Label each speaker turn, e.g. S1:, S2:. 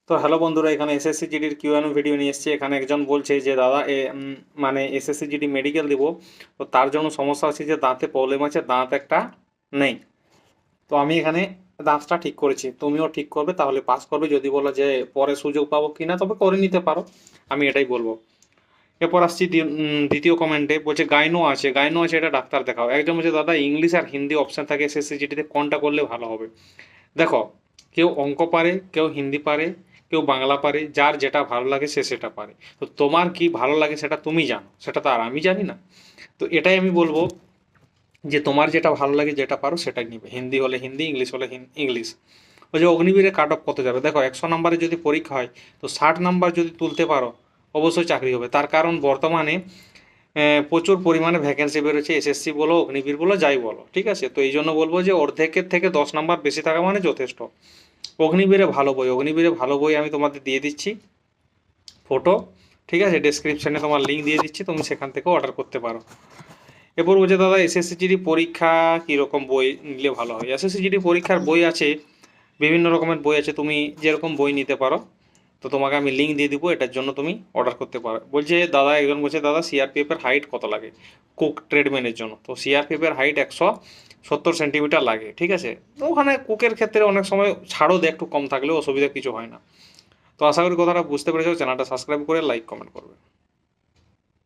S1: তো হ্যালো বন্ধুরা, এখানে এসএসসি জিডির কিউএনও ভিডিও নিয়ে এসেছি। এখানে একজন বলছে যে দাদা মানে এসএসসি জিডি মেডিকেল দিব, তো তার জন্য সমস্যা আছে যে দাঁতে প্রবলেম আছে, দাঁত একটা নেই। তো আমি এখানে দাঁতটা ঠিক করেছি, তুমিও ঠিক করবে, তাহলে পাস করবে। যদি বলো যে পরে সুযোগ পাবো কিনা, তবে করে নিতে পারো, আমি এটাই বলবো। এরপর আসছি দ্বিতীয় কমেন্টে, বলছে গাইনো আছে, গাইনো আছে, এটা ডাক্তার দেখাও। একজন বলছে দাদা ইংলিশ আর হিন্দি অপশান থাকে এসএসসি জিডিতে, কোনটা করলে ভালো হবে? দেখো, কেউ অঙ্ক পারে, কেউ হিন্দি পারে, কেউ বাংলা পারে, যার যেটা ভালো লাগে সে সেটা পারে। তো তোমার কি ভালো লাগে সেটা তুমি জানো, সেটা তো আর আমি জানি না। তো এটাই আমি বলবো যে তোমার যেটা ভালো লাগে, যেটা পারো সেটাই নিবে। হিন্দি হলে হিন্দি, ইংলিশ হলে ইংলিশ। ওই যে অগ্নিবীরে কাট অফ কত যাবে? দেখো, 100 নম্বরে যদি পরীক্ষা হয়, তো 60 নম্বর যদি তুলতে পারো, অবশ্যই চাকরি হবে। তার কারণ বর্তমানে প্রচুর পরিমাণে ভ্যাকেন্সি বেরোচ্ছে, এসএসসি বলো, অগ্নিবীর বলো, যাই বলো, ঠিক আছে? তো এই জন্য বলবো যে অর্ধেকের থেকে 10 নম্বর বেশি থাকা মানে যথেষ্ট। অগ্নিবীরে ভালো বই, অগ্নিবীরে ভালো বই আমি তোমাদের দিয়ে দিচ্ছি ফটো, ঠিক আছে? ডেসক্রিপশানে তোমার লিঙ্ক দিয়ে দিচ্ছি, তুমি সেখান থেকে অর্ডার করতে পারো। এরপর বলছে দাদা এসএসসি জিডি পরীক্ষা কীরকম বই নিলে ভালো হয়? এসএসসি জিডি পরীক্ষার বই আছে, বিভিন্ন রকমের বই আছে, তুমি যেরকম বই নিতে পারো। তো তোমাকে আমি লিঙ্ক দিয়ে দিব, এটার জন্য তুমি অর্ডার করতে পারো। বলছে দাদা, একজন বলছে দাদা সিআরপিএফের হাইট কত লাগে কুক ট্রেডম্যানের জন্য? তো সিআরপিএফের হাইট 170 সেন্টিমিটার লাগে, ঠিক আছে? তো ওখানে কুকের ক্ষেত্রে অনেক সময় ছাড়ও দেয়, একটু কম থাকলেও অসুবিধা কিছু হয় না। তো আশা করি কথাটা বুঝতে পেরেছো। চ্যানেলটা সাবস্ক্রাইব করে লাইক কমেন্ট করবে।